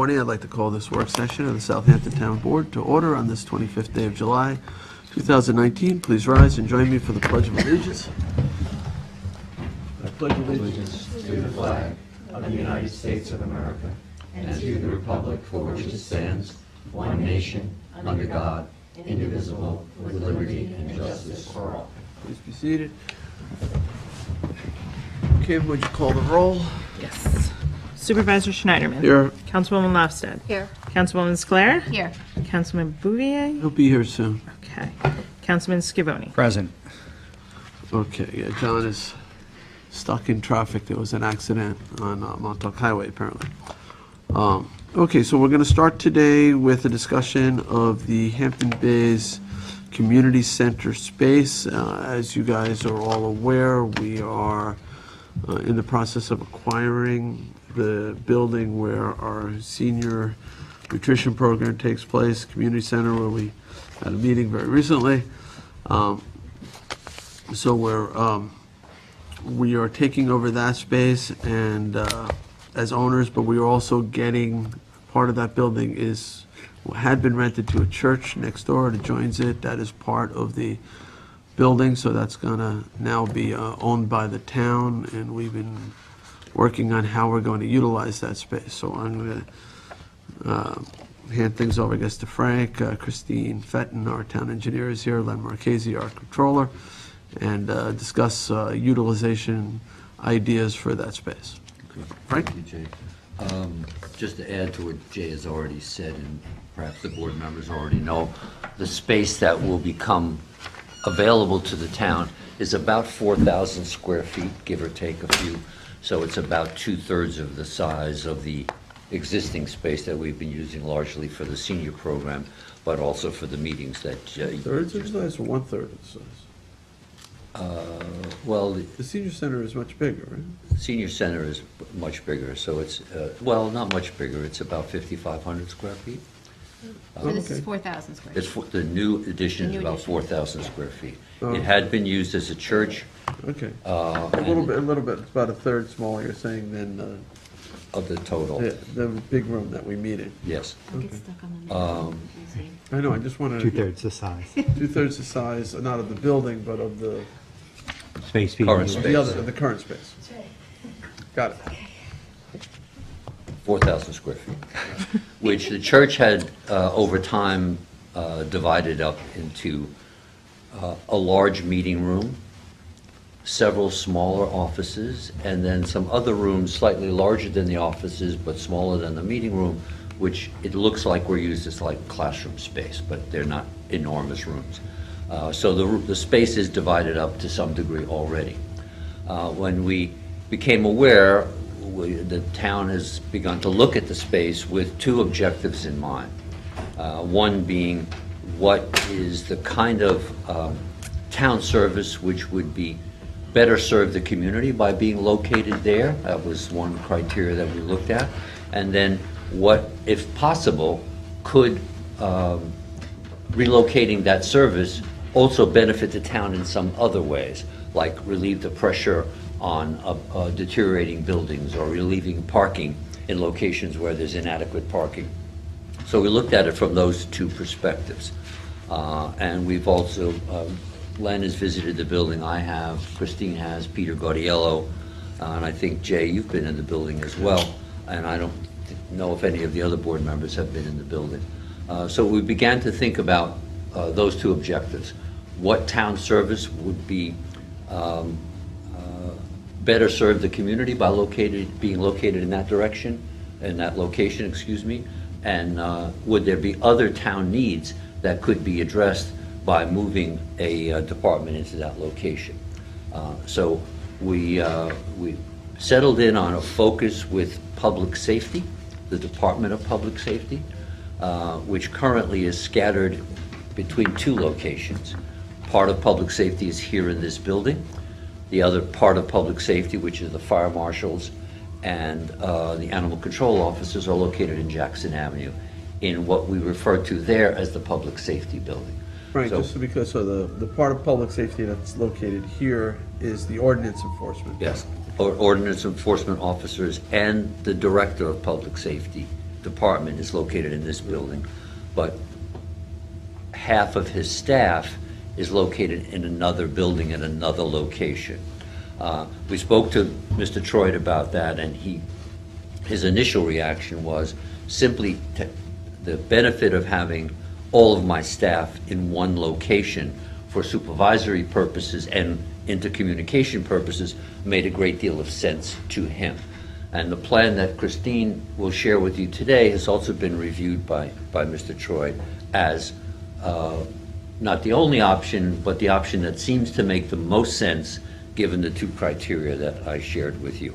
morning. I'd like to call this work session of the Southampton Town Board to order on this 25th day of July, 2019. Please rise and join me for the Pledge of Allegiance. I pledge allegiance to the flag of the United States of America and to the republic for which it stands, one nation, under God, indivisible, with liberty and justice for all. Please be seated. Kim, would you call the roll? Yes. Supervisor Schneiderman. Here. Councilwoman Lofstad. Here. Councilwoman Sclair. Here. Councilman Bouvier. He'll be here soon. Okay. Councilman Scavone. Present. Okay, yeah, John is stuck in traffic. There was an accident on Montauk Highway, apparently. Okay, so we're going to start today with a discussion of the Hampton Bays Community Center space. As you guys are all aware, we are in the process of acquiring the building where our senior nutrition program takes place, community center, where we had a meeting very recently. So we are taking over that space and as owners, but we are also getting part of that building had been rented to a church next door that joins it. That is part of the building, so that's going to now be owned by the town, and we've been working on how we're going to utilize that space. So I'm going to hand things over, I guess, to Frank. Christine Fenton, our town engineer, is here. Len Marchese, our controller, and discuss utilization ideas for that space. Frank? Thank you, Jay. Just to add to what Jay has already said, and perhaps the board members already know, the space that will become available to the town is about 4,000 square feet, give or take a few. So it's about 2/3 of the size of the existing space that we've been using largely for the senior program, but also for the meetings that Jay. Thirds of the size or 1/3 of the size? Well, The senior center is much bigger, right? the senior center is much bigger, so it's, well, not much bigger, it's about 5,500 square feet. So this is Okay. 4,000 square It's feet. the new addition The is new about addition. 4,000 square feet. Oh. It had been used as a church. Okay. A A little bit, it's about 1/3 smaller, you're saying, than of the total. the big room that we meet in. Yes. Don't get stuck on the I know, I just wanted to. 2/3 the size. 2/3 the size, not of the building, but of the Space being Current used. space. the current space. Got it. 4,000 square feet, which the church had over time divided up into a large meeting room, several smaller offices, and then some other rooms slightly larger than the offices but smaller than the meeting room, which it looks like were used as like classroom space, but they're not enormous rooms. So the space is divided up to some degree already. When we became aware, the town has begun to look at the space with two objectives in mind. One being, what is the kind of town service which would be better serve the community by being located there? That was one criteria that we looked at. And then what, if possible, could relocating that service also benefit the town in some other ways, like relieve the pressure on deteriorating buildings or relieving parking in locations where there's inadequate parking. So we looked at it from those two perspectives. And we've also, Len has visited the building, I have, Christine has, Peter Gaudiello, and I think, Jay, you've been in the building as well, and I don't know if any of the other board members have been in the building. So we began to think about those two objectives. What town service would be better serve the community by being located in that direction, in that location, excuse me, and would there be other town needs that could be addressed by moving a department into that location? So we settled in on a focus with public safety, the Department of Public Safety, which currently is scattered between two locations. Part of public safety is here in this building. The other part of public safety, which is the fire marshals and the animal control officers, are located in Jackson Avenue in what we refer to there as the public safety building. Right, So- just because, so the part of public safety that's located here is the ordinance enforcement. Yes, or ordinance enforcement officers and the director of public safety department is located in this building, but half of his staff is located in another building in another location. We spoke to Mr. Troy about that, and his initial reaction was simply the benefit of having all of my staff in one location for supervisory purposes and intercommunication purposes made a great deal of sense to him. And the plan that Christine will share with you today has also been reviewed by Mr. Troy as not the only option, but the option that seems to make the most sense given the two criteria that I shared with you.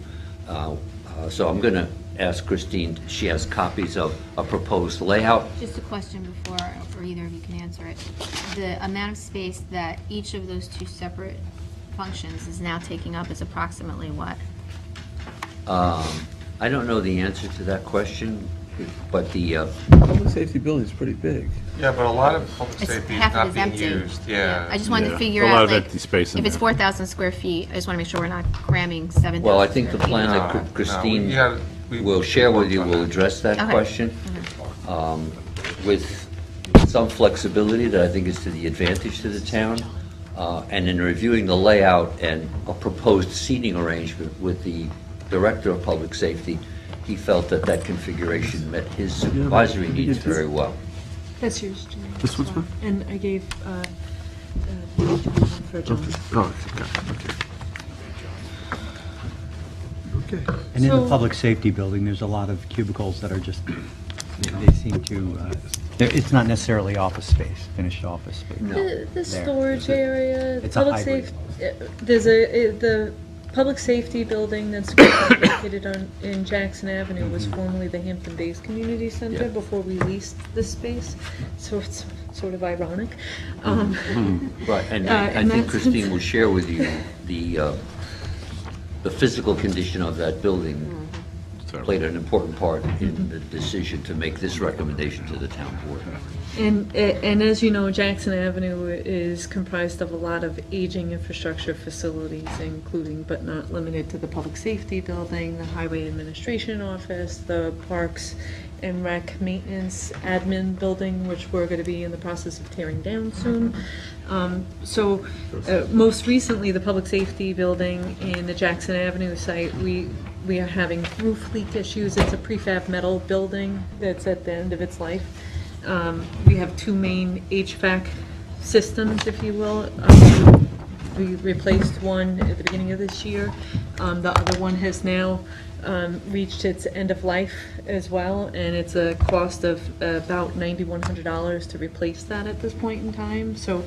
So I'm going to ask Christine, she has copies of a proposed layout. Just a question before, or either of you can answer it. The amount of space that each of those two separate functions is now taking up is approximately what? I don't know the answer to that question, but the Public safety building is pretty big. Yeah, but a lot of public It's safety is half of not it's being empty. used, yeah. I just wanted to figure A out, lot of like, empty space in if it's there. 4,000 square feet, I just want to make sure we're not cramming 7,000. well, I think the square feet. plan No, that no, Christine we will share with you worked on will that. address that Okay. question with some flexibility that I think is to the advantage to the town. And in reviewing the layout and a proposed seating arrangement with the Director of Public Safety, he felt that that configuration met his supervisory needs very well. That's yours, Jim. This one's mine? And I gave for John. Oh, okay. Okay. And in the So- public safety building, there's a lot of cubicles that are just, they seem to, it's not necessarily office space, finished office space. No. The There. storage area, It's a public hybrid. safety, the public safety building that's located in Jackson Avenue was formerly the Hampton Bays Community Center Yeah. before we leased this space, so it's sort of ironic. Right, and Uh, I in think that Christine sense- will share with you the physical condition of that building played an important part in the decision to make this recommendation to the town board. And as you know, Jackson Avenue is comprised of a lot of aging infrastructure facilities, including but not limited to the Public Safety Building, the Highway Administration Office, the Parks and Rec Maintenance Admin Building, which we're going to be in the process of tearing down soon. So most recently, the Public Safety Building in the Jackson Avenue site, we are having roof leak issues. It's a prefab metal building that's at the end of its life. We have two main HVAC systems, if you will. We replaced one at the beginning of this year. The other one has now reached its end of life as well, and it's a cost of about $9,100 to replace that at this point in time. So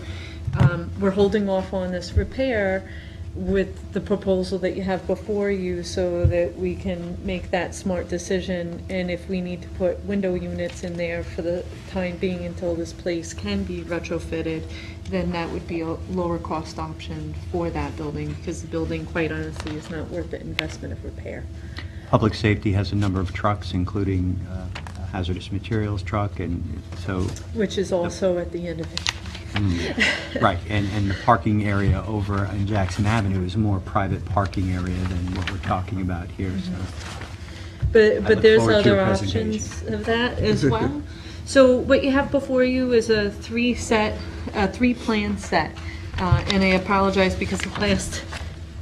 we're holding off on this repair with the proposal that you have before you so that we can make that smart decision. And if we need to put window units in there for the time being until this place can be retrofitted, then that would be a lower cost option for that building, because the building, quite honestly, is not worth the investment of repair. Public safety has a number of trucks, including a hazardous materials truck, and so, Which is also at the end of it. right, and the parking area over in Jackson Avenue is a more private parking area than what we're talking about here, so. But look there's forward to your other presentation. options of that as well. So what you have before you is a three-plan set. And I apologize because the last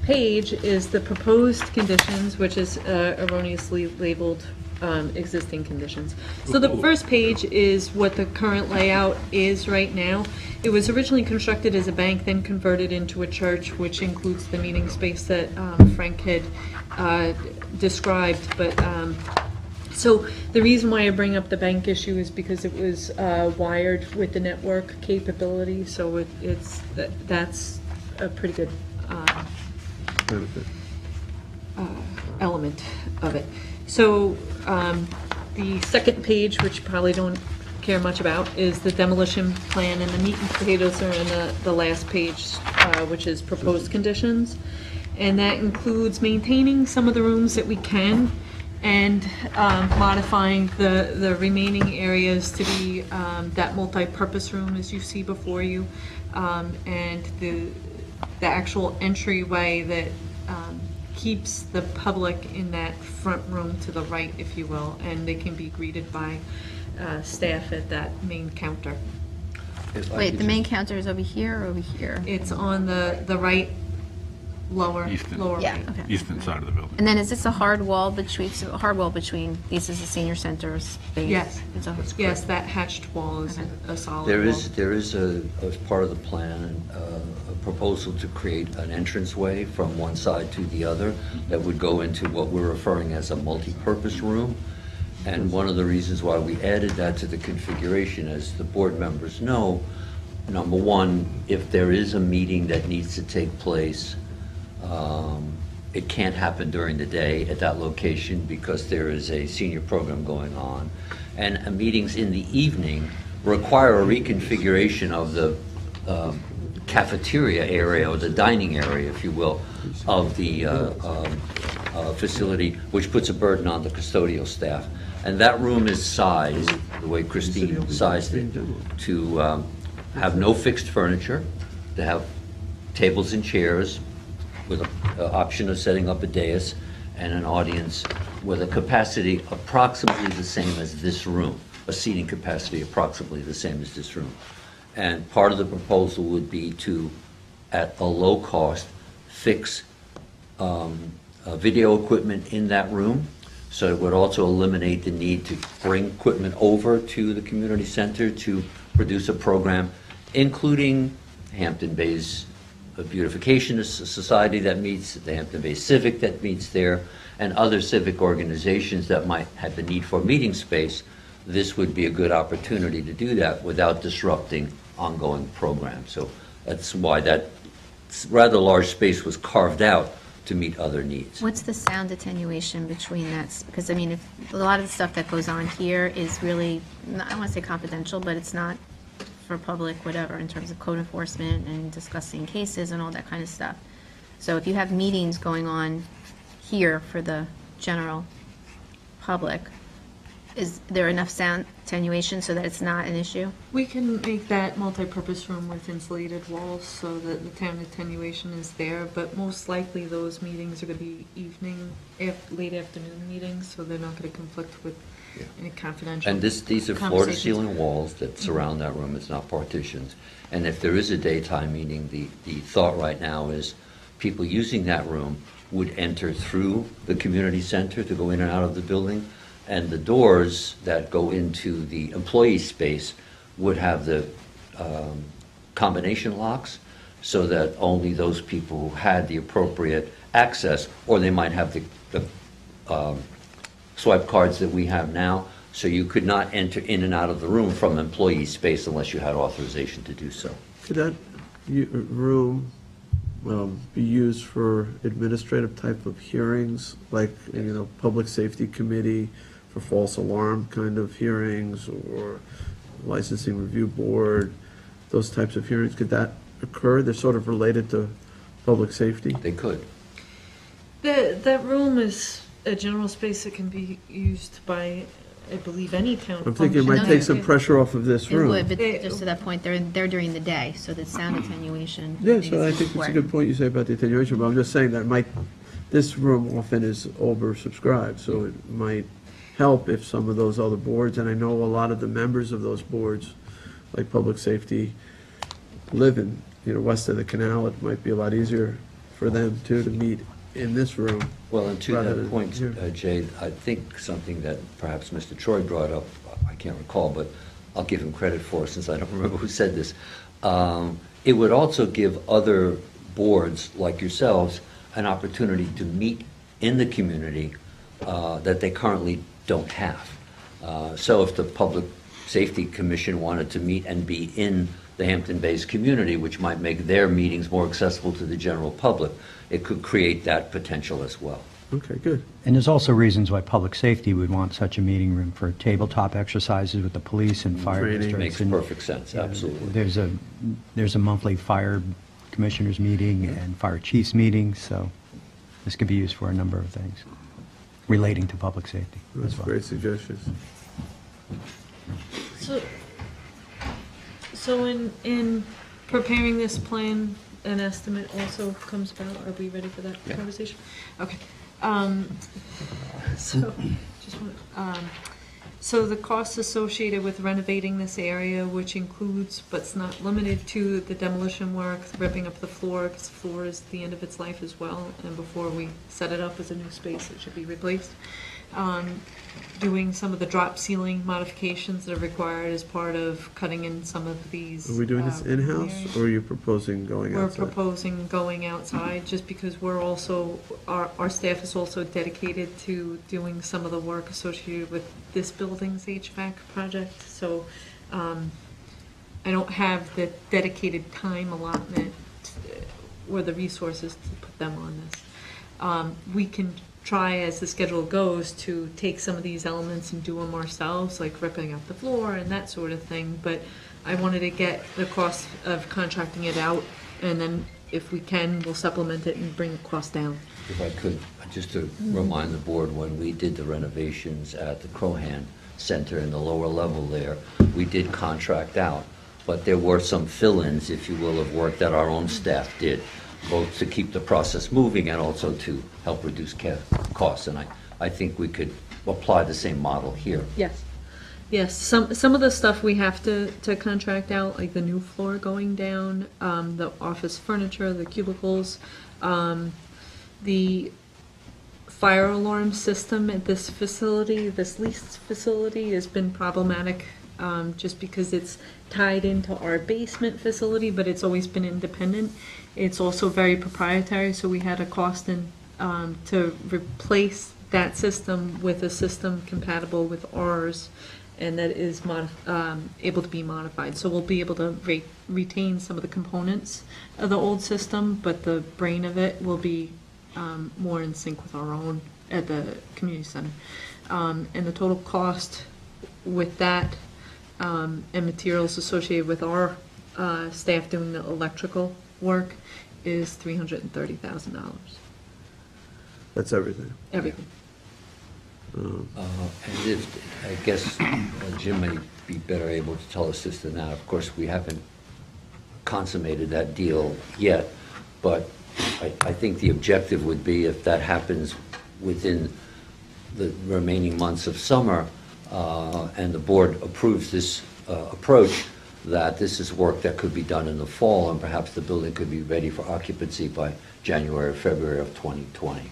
page is the proposed conditions, which is erroneously labeled existing conditions. So the first page is what the current layout is right now. It was originally constructed as a bank, then converted into a church, which includes the meeting space that Frank had described. But so the reason why I bring up the bank issue is because it was wired with the network capability, so that's a pretty good element of it. So the second page, which you probably don't care much about, is the demolition plan, and the meat and potatoes are in the last page, which is proposed conditions. And that includes maintaining some of the rooms that we can, and modifying the remaining areas to be that multi-purpose room as you see before you, and the actual entryway that keeps the public in that front room to the right, if you will, and they can be greeted by staff at that main counter. If I Wait, could the main counter is over here or over here? It's on the right lower Eastern. lower Yeah, right. okay. Eastern side of the building. And then is this a hard wall between, this is the senior center space? Yes. It's a- Yes, that hatched wall is a solid There wall. is as part of the plan, a proposal to create an entranceway from one side to the other that would go into what we're referring as a multi-purpose room. And one of the reasons why we added that to the configuration, as the board members know, number one, if there is a meeting that needs to take place, it can't happen during the day at that location because there is a senior program going on. And meetings in the evening require a reconfiguration of the cafeteria area, or the dining area, if you will, of the facility, which puts a burden on the custodial staff. And that room is sized, the way Christine sized it, to have no fixed furniture, to have tables and chairs with an option of setting up a dais, and an audience with a capacity approximately the same as this room, a seating capacity approximately the same as this room. And part of the proposal would be to, at a low cost, fix video equipment in that room. So it would also eliminate the need to bring equipment over to the community center to produce a program, including Hampton Bays Beautification Society that meets, the Hampton Bays Civic that meets there, and other civic organizations that might have the need for meeting space. This would be a good opportunity to do that without disrupting ongoing programs. So that's why that rather large space was carved out to meet other needs. What's the sound attenuation between that? Because, I mean, if a lot of the stuff that goes on here is really, I don't want to say confidential, but it's not for public, whatever, in terms of code enforcement and discussing cases and all that kind of stuff. So if you have meetings going on here for the general public, is there enough sound attenuation so that it's not an issue? We can make that multi-purpose room with insulated walls so that the sound attenuation is there, but most likely those meetings are going to be late afternoon meetings, so they're not going to conflict with any confidential And these are floor-to-ceiling walls that surround that room, it's not partitions. And if there is a daytime meeting, the thought right now is people using that room would enter through the community center to go in and out of the building, and the doors that go into the employee space would have the combination locks, so that only those people who had the appropriate access, or they might have the swipe cards that we have now, so you could not enter in and out of the room from employee space unless you had authorization to do so. Could that room be used for administrative type of hearings, like, public safety committee for false alarm kind of hearings, or licensing review board, those types of hearings? Could that occur? They're sort of related to public safety? They could. That room is a general space that can be used by, I believe, any town I'm thinking it function. might take some pressure off of this It room. would, but just to that point, they're during the day, so the sound attenuation. Yeah, is so I think it's a important. good point you say about the attenuation, but I'm just saying that this room often is oversubscribed, so it might help if some of those other boards, and I know a lot of the members of those boards, like public safety, live in, west of the canal. It might be a lot easier for them too to meet in this room. Well, and to rather that than point, here. Jay, I think something that perhaps Mr. Troy brought up, I can't recall, but I'll give him credit for, since I don't remember who said this. It would also give other boards like yourselves an opportunity to meet in the community that they currently don't have. So if the Public Safety Commission wanted to meet and be in the Hampton Bays community, which might make their meetings more accessible to the general public, it could create that potential as well. Okay, good. And there's also reasons why public safety would want such a meeting room for tabletop exercises with the police and fire Training. districts. Makes and, perfect sense, absolutely. There's a monthly fire commissioners meeting and fire chiefs meeting, so this could be used for a number of things relating to public safety That's as well. great suggestions. So in preparing this plan, an estimate also comes about. Are we ready for that Yeah. conversation? Okay. So, just want, so the costs associated with renovating this area, which includes, but's not limited to, the demolition work, ripping up the floor, because the floor is the end of its life as well, and before we set it up as a new space, it should be replaced. Doing some of the drop ceiling modifications that are required as part of cutting in some of these. Are we doing this in-house, or are you proposing going We're outside? proposing going outside, just because we're also, our staff is also dedicated to doing some of the work associated with this building's HVAC project, so I don't have the dedicated time allotment or the resources to put them on this. We can try, as the schedule goes, to take some of these elements and do them ourselves, like ripping up the floor and that sort of thing, but I wanted to get the cost of contracting it out, and then if we can, we'll supplement it and bring the cost down. If I could, just to remind the board, when we did the renovations at the Crohan Center in the lower level there, we did contract out, but there were some fill-ins, if you will, of work that our own staff did, both to keep the process moving and also to help reduce costs. And I think we could apply the same model here. Yes. Yes, some of the stuff we have to contract out, like the new floor going down, the office furniture, the cubicles, the fire alarm system at this facility, this leased facility, has been problematic, just because it's tied into our basement facility, but it's always been independent. It's also very proprietary, so we had a cost to replace that system with a system compatible with ours, and that is able to be modified. So we'll be able to retain some of the components of the old system, but the brain of it will be more in sync with our own at the community center. And the total cost with that and materials associated with our staff doing the electrical work is $330,000. That's everything. Everything. And if, I guess Jim may be better able to tell us this than that. Of course, we haven't consummated that deal yet, but I think the objective would be, if that happens within the remaining months of summer, and the board approves this approach, that this is work that could be done in the fall, and perhaps the building could be ready for occupancy by January or February of 2020.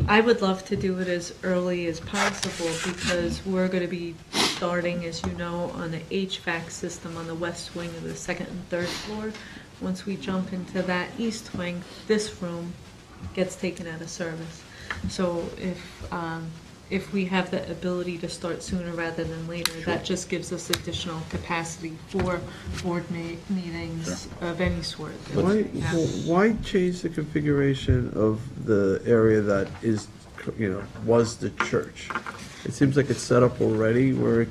I would love to do it as early as possible, because we're going to be starting, as you know, on the HVAC system on the west wing of the second and third floor. Once we jump into that east wing, this room gets taken out of service. So if we have the ability to start sooner rather than later, that just gives us additional capacity for board meetings of any sort. Why change the configuration of the area that is, was the church? It seems like it's set up already where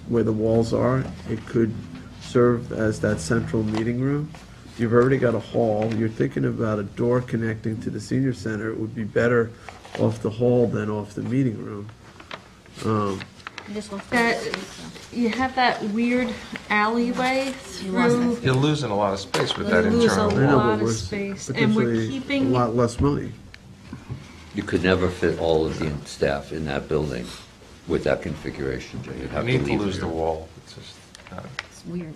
where the walls are, it could serve as that central meeting room. You've already got a hall, you're thinking about a door connecting to the senior center. It would be better off the hall than off the meeting room. You have that weird alleyway through. You're losing a lot of space with You that lose a internal I know, wall. lot but of we're space, and we're potentially keeping- a lot less money. You could never fit all of the staff in that building with that configuration, Jay. You'd You have need to leave lose it the here. wall. It's just, It's weird.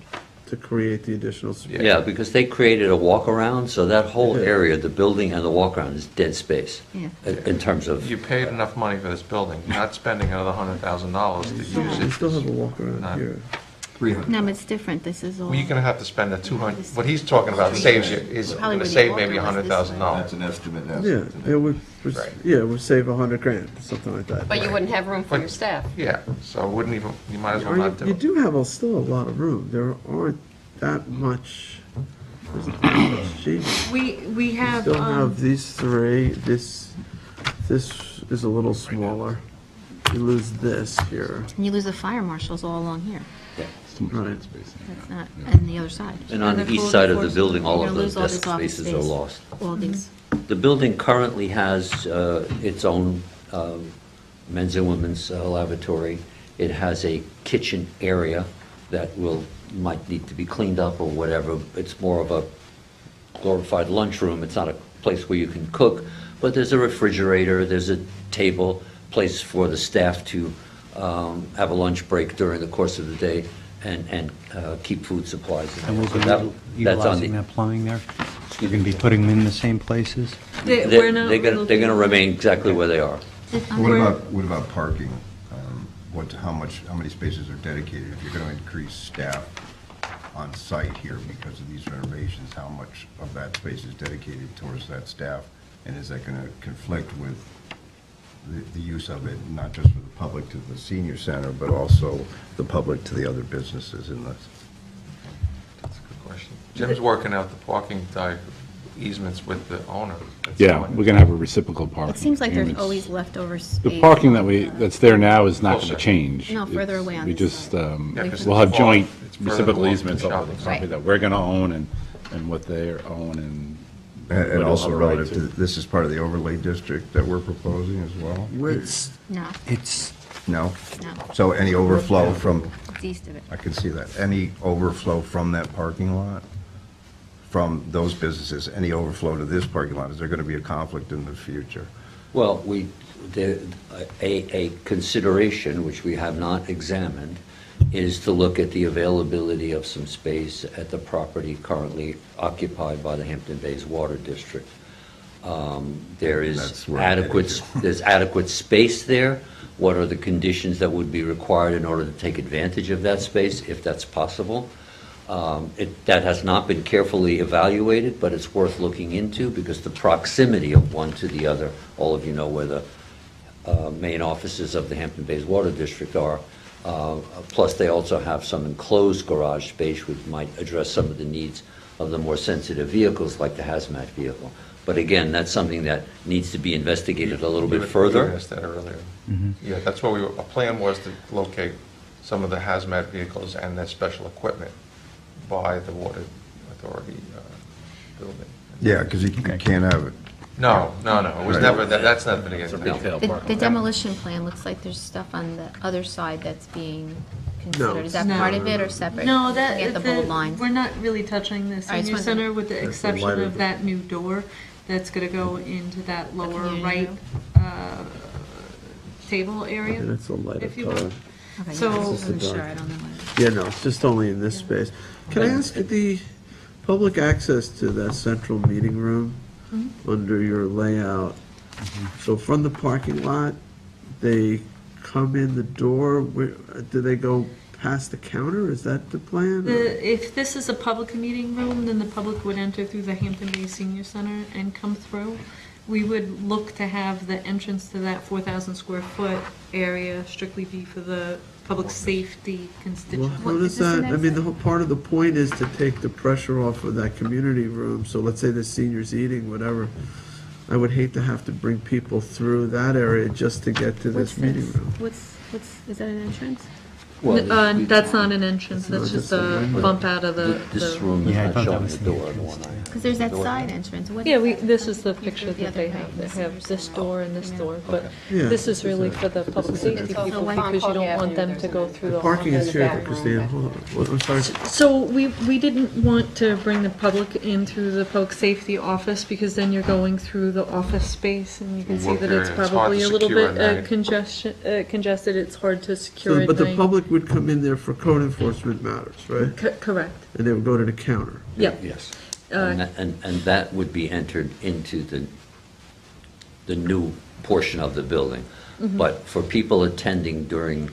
To create the additional space. Yeah, because they created a walk-around, so that whole Yeah. area, the building and the walk-around, is dead space Yeah. in terms of, you paid enough money for this building, you're not spending another $100,000 to use We it. still have a walk around Not- here. No, but it's different. This is all. Well, you're gonna have to spend the 200, what he's talking about saves you, is Probably gonna where the save maybe altar was this $100,000. That's an estimate now. Yeah, it would, Right. yeah, it would save $100,000, something like that. But you wouldn't have room for But- your staff. Yeah, so wouldn't even, you might as well Or not do you it. do have still a lot of room. There aren't that much, there's not that much change. We You have, still have these three, this is a little smaller. You lose this here, And you lose the fire marshals all along here. right? That's not, and the other side. and on And the the east code side of the enforcement, building, all You're of gonna those lose all this desk office spaces are space. lost. All these. The building currently has its own men's and women's lavatory. It has a kitchen area that might need to be cleaned up or whatever. It's more of a glorified lunchroom. It's not a place where you can cook, but there's a refrigerator, there's a table, place for the staff to have a lunch break during the course of the day and keep food supplies. And we'll So be that's on utilizing the. that plumbing there? You're going to be putting them in the same places? We're not They're going to remain exactly where they are. What about parking? How many spaces are dedicated? If you're going to increase staff on site here because of these renovations, how much of that space is dedicated towards that staff? And is that going to conflict with the use of it, not just for the public to the senior center, but also the public to the other businesses in this? That's a good question. Jim's working out the parking easements with the owner. That's Yeah, going. we're going to have a reciprocal parking. It seems like there's agreements. always leftover space. The parking that's there now is not going Closer. to change. No, further away on We this just, side. Yeah, 'cause we'll it's have far- joint it's further reciprocal along easements from the over the shopping property center. that we're going to own and what they own and. And we'll also have a right relative to, this is part of the overlay district that we're proposing as well? It's, No, No? no, So any overflow from, it's east of it. I can see that, any overflow from that parking lot, from those businesses, any overflow to this parking lot, is there going to be a conflict in the future? Well, a consideration, which we have not examined, is to look at the availability of some space at the property currently occupied by the Hampton Bays Water District. There is That's where I'm headed there's adequate space there. What are the conditions that would be required in order to take advantage of that space, if that's possible? That has not been carefully evaluated, but it's worth looking into because the proximity of one to the other, all of you know where the main offices of the Hampton Bays Water District are. Plus, they also have some enclosed garage space which might address some of the needs of the more sensitive vehicles like the hazmat vehicle. But again, that's something that needs to be investigated a little bit You further. asked that earlier. Yeah, that's what our plan was to locate some of the hazmat vehicles and their special equipment by the Water Authority building. Yeah, because you can't have it. No, it was Right. never, that's not going It's a to get. retail The parking. demolition plan looks like there's stuff on the other side that's being considered. Is that No. part of it or separate? No, Looking at the bold lines. we're not really touching the I just senior wanted- center with the the exception lighter- of that new door that's gonna go into that lower community right, room? table area. Yeah, that's a lighter If you color. will. Okay, So- yeah, I This wasn't is sure, dark. I don't know what it is. Yeah, no, it's just only in this space. Can I ask the public access to that central meeting room under your layout? So from the parking lot, they come in the door, do they go past the counter? Is that the plan? If this is a public meeting room, then the public would enter through the Hampton Bay Senior Center and come through. We would look to have the entrance to that 4,000 square foot area strictly be for the public safety Well, constituents. how does is this that, an I mean, the whole part of the point is to take the pressure off of that community room. So let's say the seniors eating, whatever. I would hate to have to bring people through that area just to get to What's this meeting room. Is that an entrance? Well, That's not an entrance, that's just a bump out of This the. room is Yeah, I not thought that showing was the the door, the entrance. one I. Because there's that side entrance. What Yeah, is that? this is the You picture showed the that they other have. way. They have this door and this door, but Yeah. this is really for the public safety It's people like because you don't want them to go through the. Parking is office. here for Christine. Hold on. What- I'm sorry. So we didn't want to bring the public in through the public safety office because then you're going through the office space and you can see Work that area, it's it's hard probably to a little secure bit at night. congested, it's hard to secure So, at but the night. public would come in there for code enforcement matters, right? Correct, And they would go to the counter. yep. Yes. Uh, And that would be entered into the new portion of the building. But for people attending during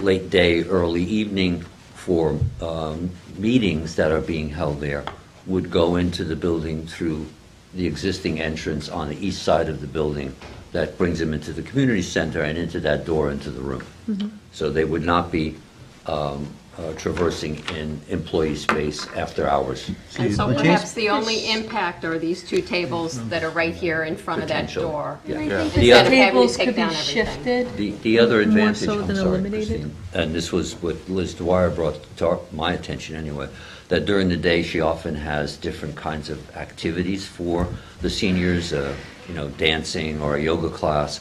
late day, early evening for meetings that are being held there, would go into the building through the existing entrance on the east side of the building that brings them into the community center and into that door into the room. So they would not be traversing in employee space after hours. And so But perhaps Jason- the only impact are these two tables that are right here in front of that Potential. door. Yeah. Yeah. The Instead of other- having Tables to take could be down everything. shifted. The other More advantage, so I'm than sorry, eliminated? Christine, and this was what Liz Dwyer brought to my attention anyway, that during the day, she often has different kinds of activities for the seniors, dancing or a yoga class,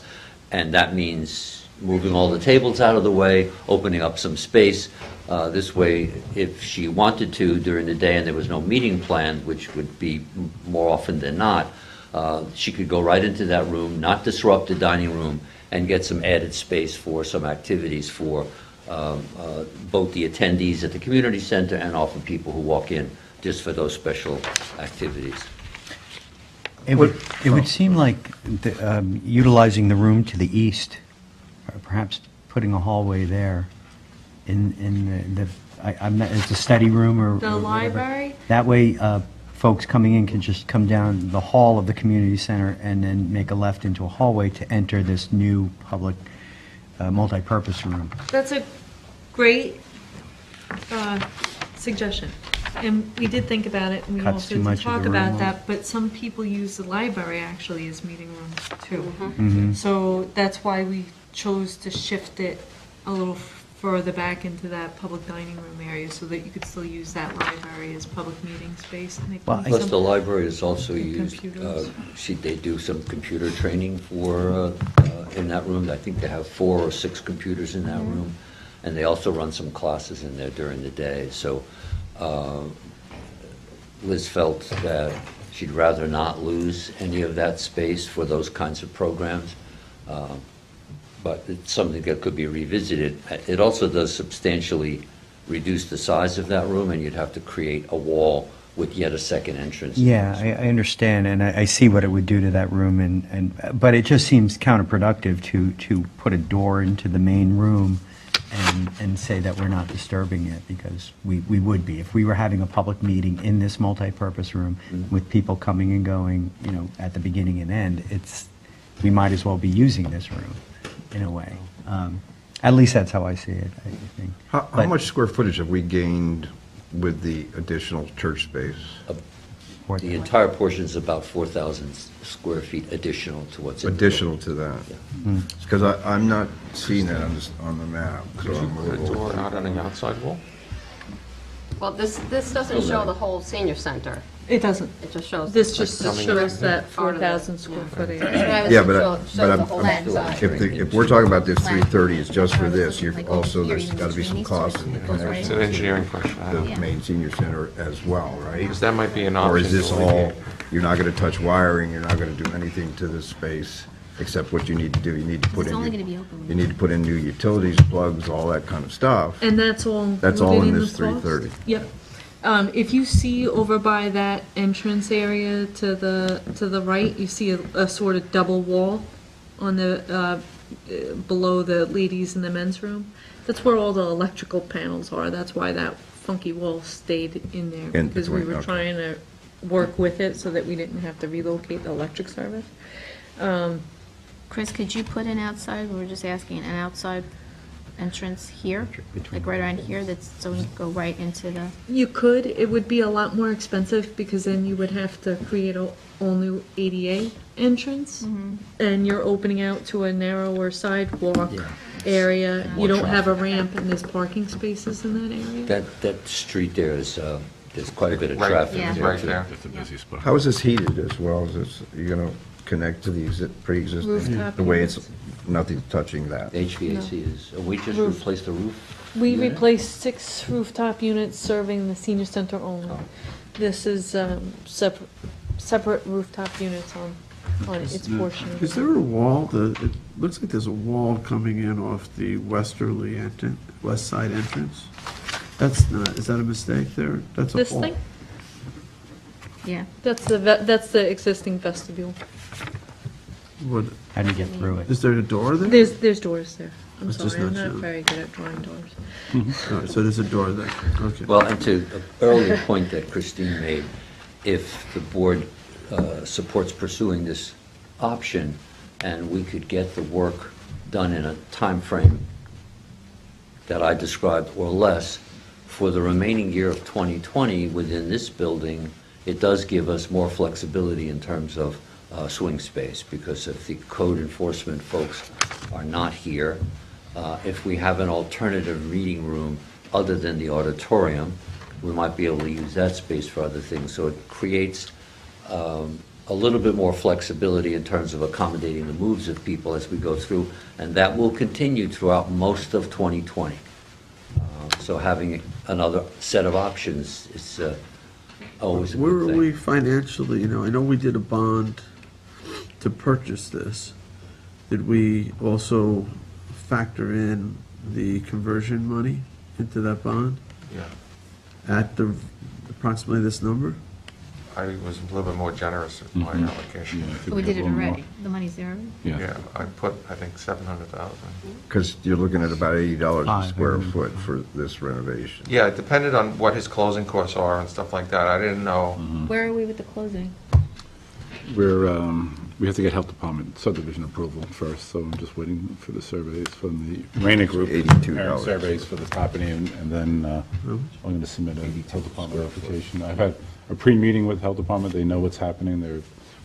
and that means moving all the tables out of the way, opening up some space. This way, if she wanted to during the day and there was no meeting planned, which would be more often than not, she could go right into that room, not disrupt the dining room, and get some added space for some activities for both the attendees at the community center and often people who walk in just for those special activities. It would seem like utilizing the room to the east, or perhaps putting a hallway there it's a study room or The whatever. library? That way, folks coming in can just come down the hall of the community center and then make a left into a hallway to enter this new public multi-purpose room. That's a great suggestion. And we did think about it, and we Cuts also too did much of talk the room about off. that, but some people use the library actually as meeting rooms too. Mm-hmm. So that's why we chose to shift it a little further back into that public dining room area, so that you could still use that library as public meeting space. And it Well, can be Plus, some- the library is also and used, computers. they do some computer training for, in that room. I think they have 4 or 6 computers in that room, and they also run some classes in there during the day. So Liz felt that she'd rather not lose any of that space for those kinds of programs, but it's something that could be revisited. It also does substantially reduce the size of that room, and you'd have to create a wall with yet a second entrance. Yeah, I understand, and I see what it would do to that room, but it just seems counterproductive to put a door into the main room and say that we're not disturbing it, because we would be. If we were having a public meeting in this multi-purpose room with people coming and going, at the beginning and end, we might as well be using this room, in a way. At least that's how I see it, I think. How But- much square footage have we gained with the additional church space? The entire portion is about 4,000 square feet additional to what's in the Additional to that? Because I'm not seeing that on the map, so Could you I'm a put a little... door out on the outside wall? Well, this doesn't show the whole senior center. It doesn't. It just shows. This just coming shows that Part of it, 4,000 square foot area. Yeah, Shows the whole inside. if we're talking about this 330 is just for this, you're also, there's got to be some costs in the It's an connection engineering question. I to don't the know. main senior center as well, right? Because that might be an option. Or is this to all, alleviate. you're not going to touch wiring, you're not going to do anything to this space, except what you need to do, you need to put It's only in, gonna be open. you need to put in new utilities, plugs, all that kind of stuff. And that's all That's all included in in this the cost? 330. Yep. If you see over by that entrance area to the right, you see a sort of double wall on the, below the ladies and the men's room. That's where all the electrical panels are. That's why that funky wall stayed in there. In Because we between, were okay. trying to work with it so that we didn't have to relocate the electric service. Chris, could you put an outside, we were just asking, an outside entrance here? Between Like right around here, that's, so we can go right into the, You could, it would be a lot more expensive because then you would have to create a all new ADA entrance. And you're opening out to a narrower sidewalk area. More You don't have a traffic. ramp and there's parking spaces in that area. That street there is, there's quite a bit of Right, traffic. Yeah. right there. That's a busy spot. How is this heated as well? Is this, you going to connect to the pre-existing? Rooftop The way it's, units. nothing touching that? HVAC is, we just Roof. replaced the roof. We unit? replaced 6 rooftop units serving the senior center only. This is separate rooftop units on its portion. of Is the- there a wall, it looks like there's a wall coming in off the westerly entrance, west side entrance? That's not, is that a mistake there? That's a This wall. thing? yeah. That's the existing vestibule. What, How do you get through it? is there a door there? There's doors there. I'm It's just sorry, I'm not not shown. very good at drawing doors. All right, so there's a door there, okay. Well, and to an earlier point that Christine made, if the board supports pursuing this option, and we could get the work done in a time frame that I described or less, for the remaining year of 2020 within this building, it does give us more flexibility in terms of swing space, because if the code enforcement folks are not here, if we have an alternative reading room other than the auditorium, we might be able to use that space for other things. So it creates a little bit more flexibility in terms of accommodating the moves of people as we go through, and that will continue throughout most of 2020. So having another set of options is always a Where good are thing. we financially, I know we did a bond to purchase this. Did we also factor in the conversion money into that bond Yeah. at approximately this number? I was a little bit more generous with my allocation. Yeah, I think We did have it one more. already. The money's there already? Yeah, I put, I think, 700,000. Because you're looking at about $80 a Five, square yeah. foot for this renovation. Yeah, it depended on what his closing costs are and stuff like that. I didn't know. Where are we with the closing? We have to get health department subdivision approval first, so I'm just waiting for the surveys from the Rainer Group. $82. Preparing surveys for the property, and then I'm going to submit a health department application. I've had a pre-meeting with health department, they know what's happening, they're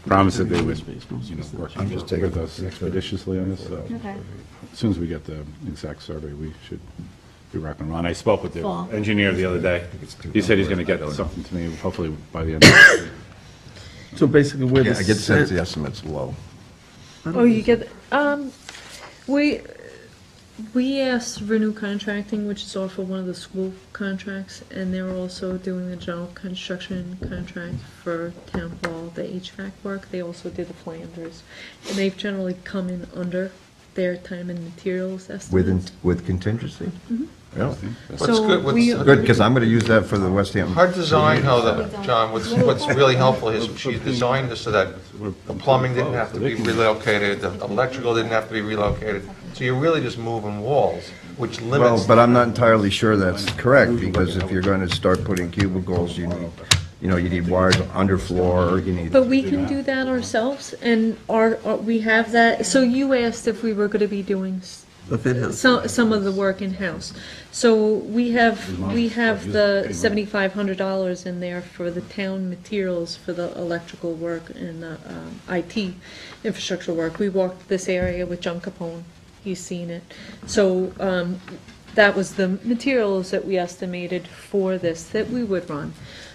promised that they would, work with us expeditiously on this, so. Okay. As soon as we get the exact survey, we should be rocking and rolling. I spoke with the Fall. engineer the other day. He said he's going to get something to me, hopefully by the end of the year. So basically, where Yeah, the I get the sense the cent- estimate's low. Oh, you get, we asked Renew Contracting, which is off of one of the school contracts, and they're also doing the general construction contract for Town Hall, the HVAC work. They also did the Flanders, and they've generally come in under their time and materials estimates. With contingency? Really? What's So good, we- what's Good, because I'm going to use that for the West Hampton. her design, though, John, what's really helpful is she designed this so that the plumbing didn't have to be relocated, the electrical didn't have to be relocated. So you're really just moving walls, which Well, limits. but I'm not entirely sure that's correct, because if you're going to start putting cubicles, you need wires underfloor, you need. But we can do that ourselves, and we have that. So you asked if we were going to be doing The in-house. some of the work in-house. So we have the $7,500 in there for the town materials for the electrical work and the IT infrastructure work. We walked this area with John Capone. He's seen it. So that was the materials that we estimated for this that we would run.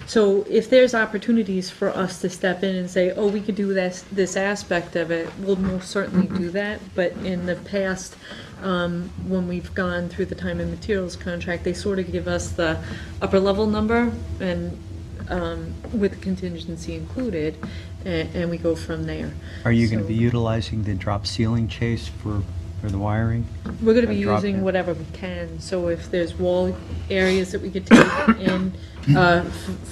So if there's opportunities for us to step in and say, oh, we could do this aspect of it, we'll most certainly do that. But in the past, when we've gone through the time and materials contract, they sort of give us the upper level number and with contingency included, and we go from there. Are you going to So- be utilizing the drop ceiling chase for the wiring? We're gonna be A drop using in. whatever we can, so if there's wall areas that we could take in,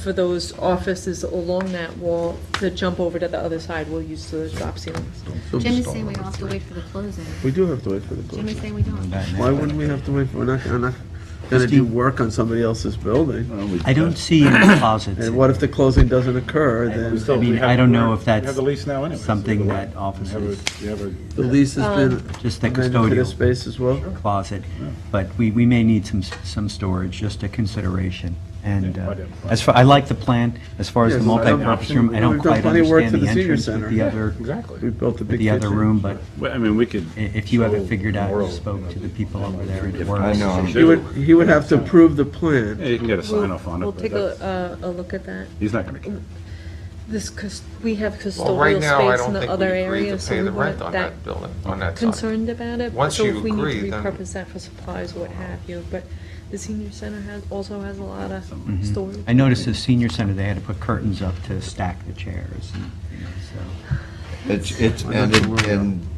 for those offices along that wall, to jump over to the other side, we'll use the drop ceilings. So Jim is saying we don't have to wait for the closing. we do have to wait for the Jim is closing. saying we don't. Why wouldn't we have to wait for, we're not going to do work on somebody else's building? I don't see any closets. And what if the closing doesn't occur, then I mean, I don't know if We have that's the lease now anyway. something that offices, the lease has been just the amended to this custodial space as well? closet, but we may need some storage, just a consideration. And Yeah, whatever. I like the plan, as far as the Yes, I don't- multi-purpose room, I don't we've done quite plenty of work understand to the the senior entrance center. with the other, Exactly. We built a with big the other kitchen. room, but Well, I mean, we could. if you have it show figured out, you world spoke to the people over there, and it I works. know, I'm- He would have to approve the plan. Yeah, you can get a sign off on it. We'll but take that's- a look at that. He's not going to care. We have Well, right custodial now, I space don't in the think other we agreed areas, to so pay we the rent weren't on that that building, on that side. concerned about it. Once So you if we agree, need to then- repurpose that for supplies, what have you, but the senior center also has a lot of storage. I noticed the senior center, they had to put curtains up to stack the chairs, and, so.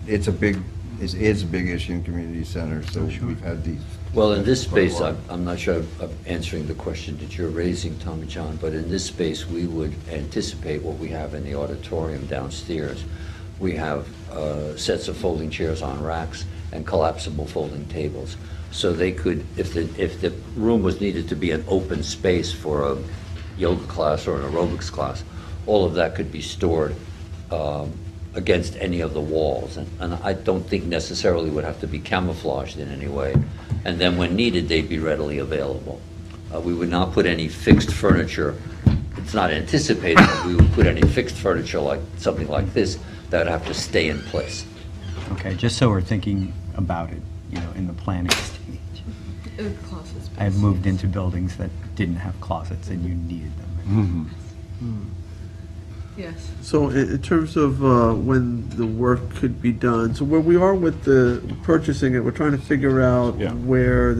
It's a big, it is a big issue in community centers, so we've had these. Well, in this quite a space, lot. I'm not sure I'm answering the question that you're raising, Tommy John, but in this space, we would anticipate what we have in the auditorium downstairs. We have sets of folding chairs on racks and collapsible folding tables. So they could, if the room was needed to be an open space for a yoga class or an aerobics class, all of that could be stored against any of the walls. And I don't think necessarily would have to be camouflaged in any way. And then when needed, they'd be readily available. We would not put any fixed furniture. It's not anticipated that we would put any fixed furniture like something like this that would have to stay in place. Okay, just so we're thinking about it, in the planning stage. I've moved into buildings that didn't have closets and you needed them. Yes. So in terms of when the work could be done, so where we are with the purchasing it, we're trying to figure out Yeah. where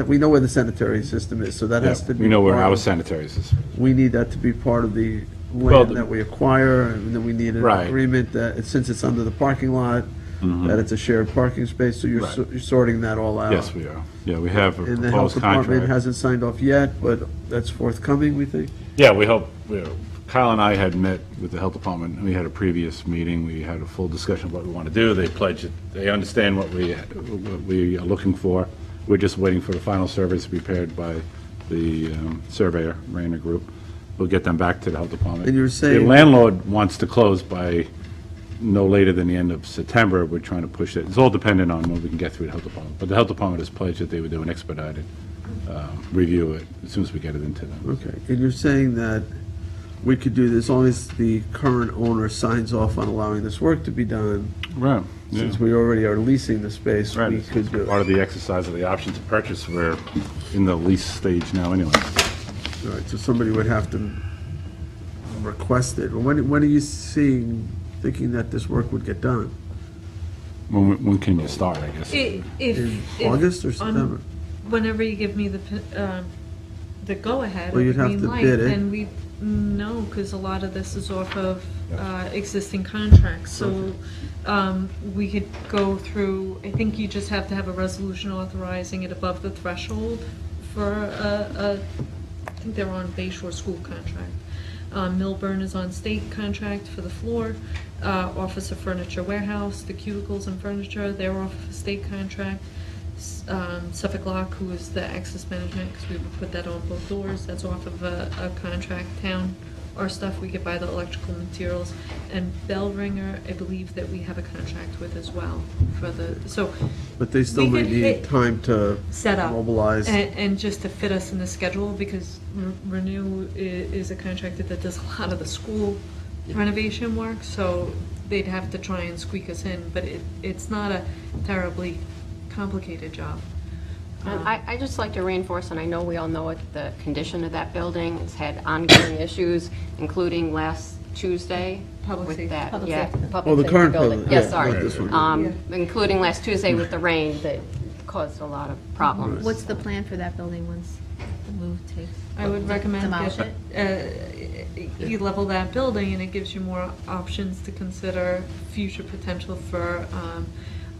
we know where the sanitary system is, so that has to be. We know where part our of- sanitary system is. We need that to be part of the Well, land that we acquire, and then we need an Right. agreement that, since it's under the parking lot, that it's a shared parking space, so you're Right. you're sorting that all out. Yes, we are. Yeah, we have a And the health proposed department contract. hasn't signed off yet, but that's forthcoming, we think? Yeah, we hope, Kyle and I had met with the health department, and we had a previous meeting, we had a full discussion of what we want to do, they pledged it, they understand what we are looking for. We're just waiting for the final surveys to be prepared by the surveyor, Rayner Group. We'll get them back to the health department. And you're saying- The landlord wants to close by no later than the end of September. We're trying to push it. It's all dependent on when we can get through the health department. But the health department has pledged that they would do an expedited review it as soon as we get it into them. Okay, and you're saying that we could do this as long as the current owner signs off on allowing this work to be done, Right. yeah. since we already are leasing the space, Right. we could do it. Part of the exercise of the option to purchase, we're in the lease stage now anyway. All right, so somebody would have to request it. When are you thinking that this work would get done? When can you start, I guess? In If August or on- September? Whenever you give me the go-ahead Well, or you'd the have green to light, bid it. then we, no, because a lot of this is off of existing contracts. So we could go through, I think you just have to have a resolution authorizing it above the threshold for I think they're on Bay Shore School contract. Milburn is on state contract for the floor. Office of Furniture Warehouse, the cubicles and furniture, they're off of a state contract. Suffolk Lock, who is the access management, because we would put that on both doors, that's off of a contract. Town, our stuff, we could buy the electrical materials. And Bell Ringer, I believe that we have a contract with as well for so. But they still we may could need hit- time to Set up. mobilize. And just to fit us in the schedule, because Renew is a contractor that does a lot of the school renovation work, so they'd have to try and squeak us in, but it's not a terribly complicated job. And I just like to reinforce, and I know we all know it, the condition of that building. It's had ongoing issues, including last Tuesday. Public with safety. that. Public Yeah, safety. public Oh, the safety current building. building. Yes, Yeah, sorry. not this one. Including last Tuesday with the rain that caused a lot of problems. What's the plan for that building once the move takes? I would recommend Demolish that you level that building, and it gives you more options to consider future potential for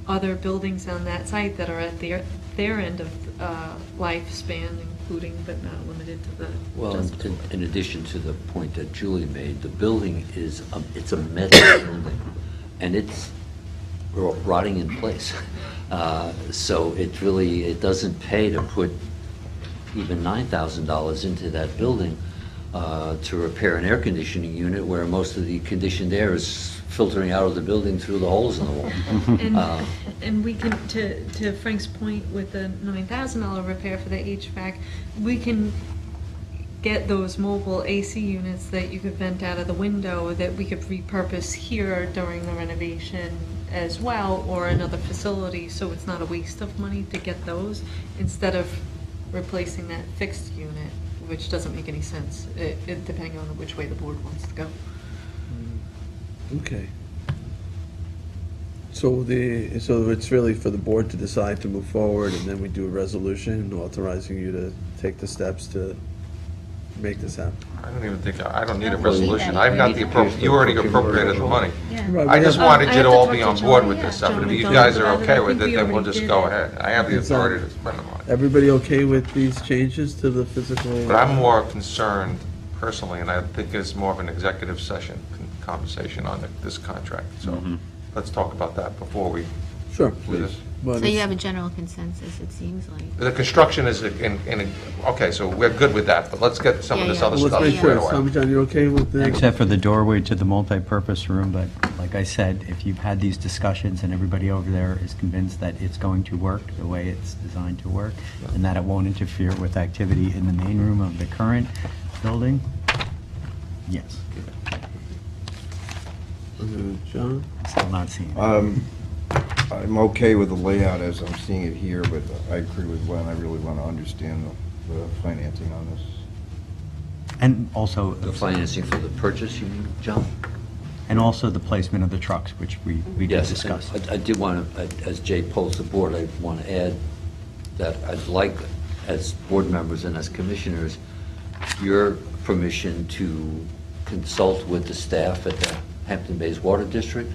other buildings on that site that are at their end of lifespan, including but not limited to the Well, Justice Court. in addition to the point that Julie made, the building is, it's a metal building, and it's rotting in place. So it doesn't pay to put even $9,000 into that building to repair an air conditioning unit where most of the conditioned air is filtering out of the building through the holes in the wall. And we can, to Frank's point with the $9,000 repair for the HVAC, we can get those mobile AC units that you could vent out of the window that we could repurpose here during the renovation as well, or another facility, so it's not a waste of money to get those, instead of replacing that fixed unit, which doesn't make any sense, depending on which way the board wants to go. Okay. So it's really for the board to decide to move forward, and then we do a resolution authorizing you to take the steps to make this happen. I don't even think, I don't need a don't need resolution. that. I've got the, you already appropriated the money. Yeah. Right, I we just have- wanted I you have to to all talk be to on John. board with Yeah, this stuff, and John if you McDonald guys are about it. okay I with think it, we then we'll already just did go it. ahead. I have the authority to spend the money. Everybody okay with these changes to the physical? But I'm more concerned personally, and I think it's more of an executive session conversation on this contract. So let's talk about that before we Sure, do please. this. But So you it's- have a general consensus, it seems like. The construction is okay, so we're good with that, but let's get some of Yeah, this yeah. other Well, stuff let's make squared sure, away. Tommy John, you okay with the? Except for the doorway to the multi-purpose room, but like I said, if you've had these discussions and everybody over there is convinced that it's going to work the way it's designed to work, and that it won't interfere with activity in the main room of the current building, yes. John? Still not seeing it. I'm okay with the layout as I'm seeing it here, but I agree with Glenn, I really want to understand the financing on this. And also, The financing for the purchase, you mean, John? And also the placement of the trucks, which we did Yes, discuss. and I did want to, as Jay polls the board, I want to add that I'd like, as board members and as commissioners, your permission to consult with the staff at the Hampton Bays Water District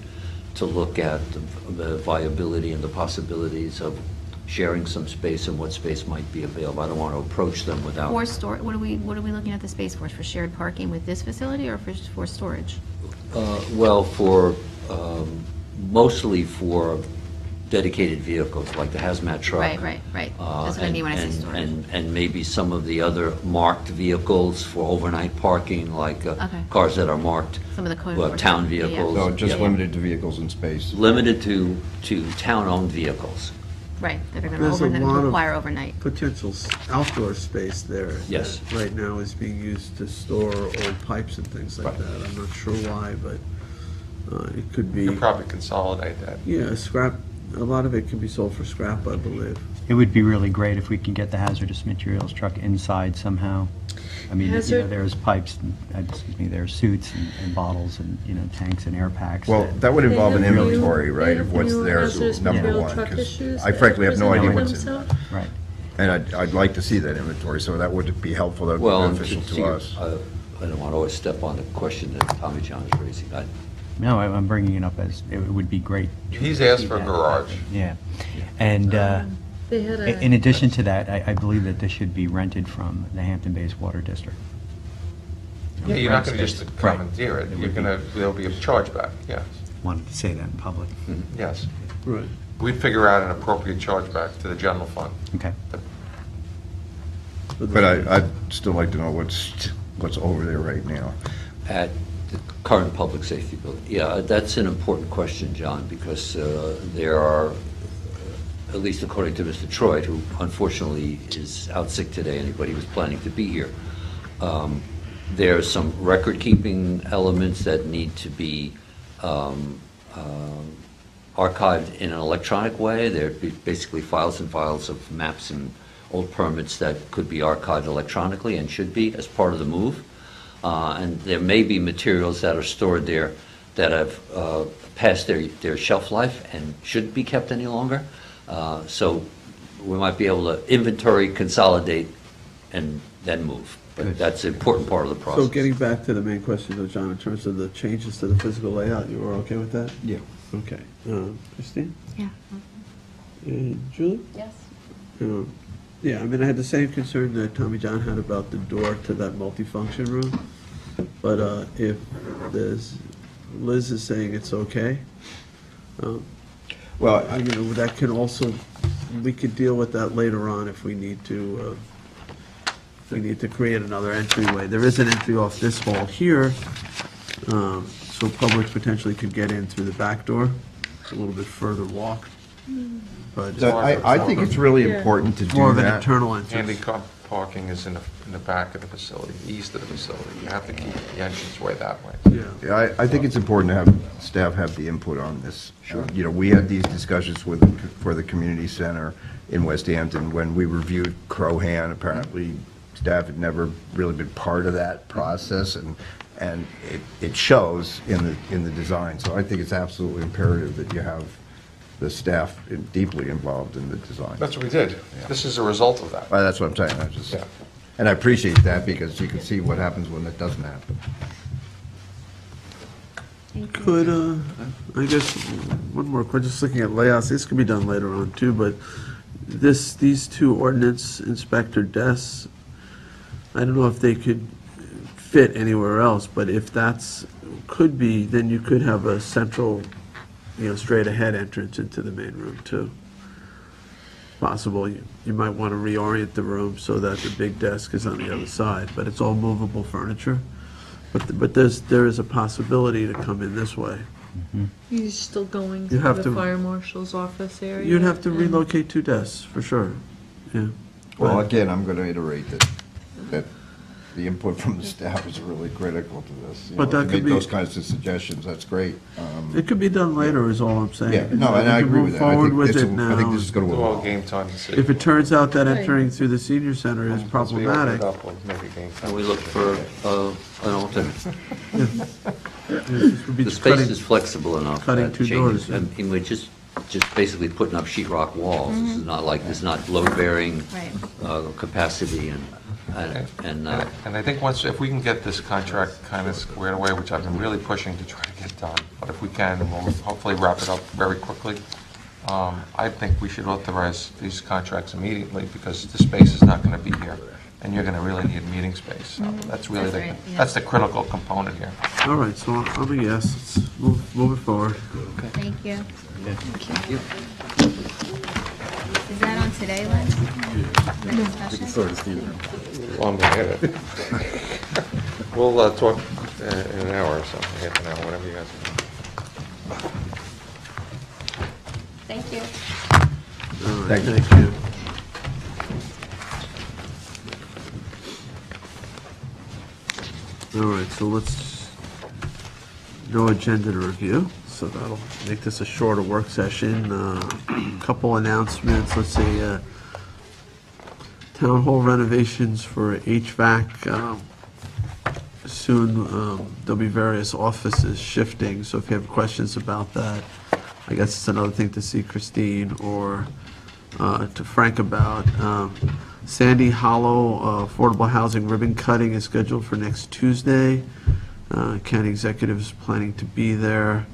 to look at the viability and the possibilities of sharing some space and what space might be available. I don't want to approach them without. What are we looking at the space for? For shared parking with this facility or for storage? Well, mostly for dedicated vehicles, like the hazmat truck. Right. That's what I mean when I say storage. And maybe some of the other marked vehicles for overnight parking, like Okay. cars that are marked. Some of the code Town enforcement, yeah. vehicles. So just Yeah. limited to vehicles in space. Limited to town-owned vehicles. Right, that are going There's a lot to of require overnight. potential outdoor space there. Yes. that Right now is being used to store old pipes and things like that. I'm not sure why, but it could be, You could probably consolidate that. yeah, scrap, a lot of it can be sold for scrap, I believe. It would be really great if we can get the hazardous materials truck inside somehow. I mean, there's pipes, there's suits and bottles and, tanks and air packs. Well, that would involve an They have new- inventory, right, they of have what's new there, hazardous number material one. truck 'Cause issues I frankly have no that idea present what's in themselves. that. Right. And I'd like to see that inventory, so that would be helpful, that would Well, be and beneficial to us. I don't want to always step on the question that Tommy John is raising. No, I'm bringing it up as, it would be great. to He's see asked for a that garage. happen. Yeah. And They had a. in addition to that, I believe that this should be rented from the Hampton Bays Water District. Yeah, you're not going to Rent just space. commandeer it. It You're would going to, there'll be a chargeback, yes, Wanted to say that in public. yes. Right. We'd figure out an appropriate chargeback to the general fund. Okay. But I'd still like to know what's over there right now. At the current public safety building. Yeah, that's an important question, John, because there are, at least according to Mr. Troy, who unfortunately is out sick today, anybody who was planning to be here, there are some record-keeping elements that need to be archived in an electronic way. There'd be basically files and files of maps and old permits that could be archived electronically and should be as part of the move. And there may be materials that are stored there that have passed their shelf life and shouldn't be kept any longer. So we might be able to inventory, consolidate, and then move. But that's an important part of the process. So getting back to the main question though, John, in terms of the changes to the physical layout, you were okay with that? Yeah. Okay. Christine? Yeah. Julie? Yes. Yeah, I mean, I had the same concern that Tommy John had about the door to that multifunction room. But if Liz is saying it's okay, Well, that can also, we could deal with that later on if we need to, create another entryway. There is an entry off this hall here, so public potentially could get in through the back door. It's a little bit further walk, but I think it's really Yeah. important to more do of an that. internal entrance. Handicap parking is in the back of the facility, east of the facility. You have to keep the entranceway that way. Yeah. Yeah, I think it's important to have staff have the input on this. Sure. We had these discussions for the community center in West Hampton when we reviewed Crohan. Apparently, staff had never really been part of that process, and it shows in the design. So I think it's absolutely imperative that you have the staff deeply involved in the design. That's what we did. This is a result of that. Well, that's what I'm saying. Yeah. And I appreciate that because you can see what happens when that doesn't happen. Could, I guess, one more question, just looking at layouts, this could be done later on too, but these two ordinance inspector desks, I don't know if they could fit anywhere else, but if could be, then you could have a central, straight ahead entrance into the main room too. Possible, you might want to reorient the room so that the big desk is on the other side, but it's all movable furniture. But there is a possibility to come in this way. He's still going You to have the to- fire marshal's office area. You'd have to and- relocate two desks, for sure, yeah. Well, again, I'm going to iterate that the input from the staff is really critical to this. But that If you could make be- those kinds of suggestions, that's great. It could be done later, is all I'm saying. Yeah, no, and I We can agree move with that. I forward think with this it is- I think now. this is going to It's all evolve. game time decision. If it turns out that Right. entering through the senior center is Once we open it problematic, up, we'll make a game time And we look decision. for an alternate. This would be The just space cutting- is flexible enough. cutting that two changing- doors, yeah. I mean, we're just basically putting up sheetrock walls. This is not like, this is not load-bearing Right. capacity and And I think once, if we can get this contract kind of squared away, which I've been really pushing to try to get done, but if we can, we'll hopefully wrap it up very quickly. I think we should authorize these contracts immediately, because the space is not going to be here, and you're going to really need meeting space. So that's really, That's right, yeah. that's the critical component here. All right, so I'm a yes. Let's move it forward. Thank you. Is that on today, Lynn? That discussion? Well, I'm going to hit it. We'll talk in an hour or so, half an hour, whatever you guys want. Thank you. All right, Thank you. thank you. All right, so no agenda to review, so that'll make this a shorter work session. Couple announcements, let's see, town hall renovations for HVAC. Soon, there'll be various offices shifting, so if you have questions about that, I guess it's another thing to see Christine or to Frank about. Sandy Hollow Affordable Housing ribbon cutting is scheduled for next Tuesday. County executive is planning to be there.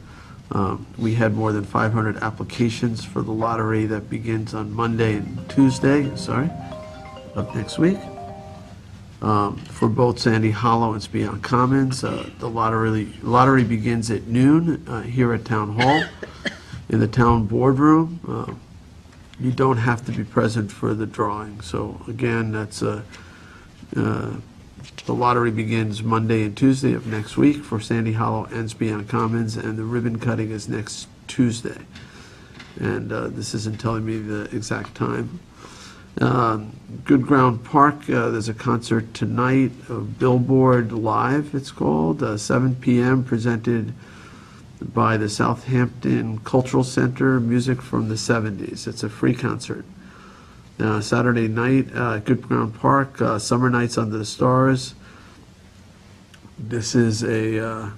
We had more than 500 applications for the lottery that begins on Monday and Tuesday, of next week. For both Sandy Hollow and Spion Commons, the lottery begins at noon here at Town Hall in the town boardroom. You don't have to be present for the drawing. So again, that's the lottery begins Monday and Tuesday of next week for Sandy Hollow and Spion Commons, and the ribbon cutting is next Tuesday. And this isn't telling me the exact time. Good Ground Park, there's a concert tonight, Billboard Live, it's called, 7 p.m., presented by the Southampton Cultural Center, music from the 70s. It's a free concert. Saturday night, Good Ground Park, Summer Nights Under the Stars. This is a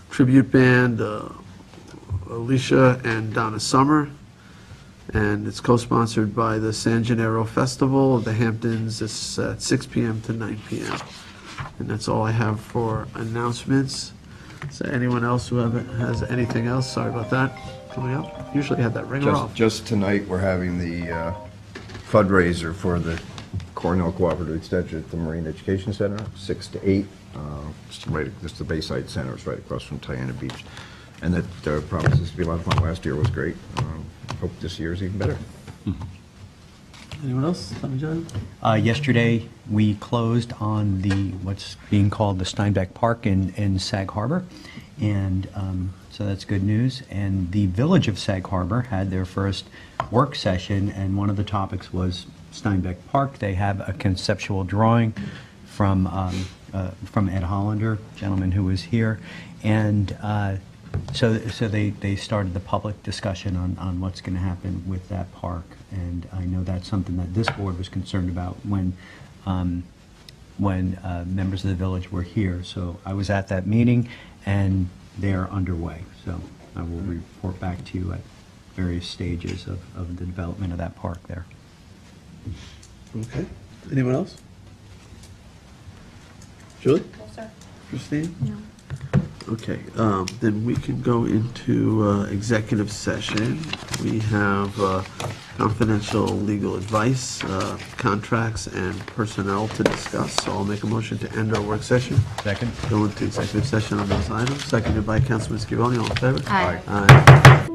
tribute band, Alicia and Donna Summer, and it's co-sponsored by the San Gennaro Festival of the Hamptons. It's at 6 p.m. to 9 p.m. And that's all I have for announcements. Is there anyone else who has anything else? Sorry about that, coming up. Usually have that ringer off. Just tonight, we're having the fundraiser for the Cornell Cooperative Extension at the Marine Education Center, 6 to 8. It's the Bayside Center, it's right across from Tiana Beach. And that promises to be a lot of fun. Last year was great. Hope this year is even better. Anyone else? Tommy John? Yesterday, we closed on what's being called the Steinbeck Park in Sag Harbor, and so that's good news. And the Village of Sag Harbor had their first work session, and one of the topics was Steinbeck Park. They have a conceptual drawing from Ed Hollander, gentleman who was here, and so they started the public discussion on what's going to happen with that park, and I know that's something that this board was concerned about when members of the village were here. So I was at that meeting, and they are underway. So I will report back to you at various stages of the development of that park there. Okay. Anyone else? Julie? No, sir. Christine? No. Okay, then we can go into executive session. We have confidential legal advice, contracts, and personnel to discuss. So I'll make a motion to end our work session. Second? Go into executive session on those items. Seconded by Councilman Schiavone. All in favor? Aye. Aye.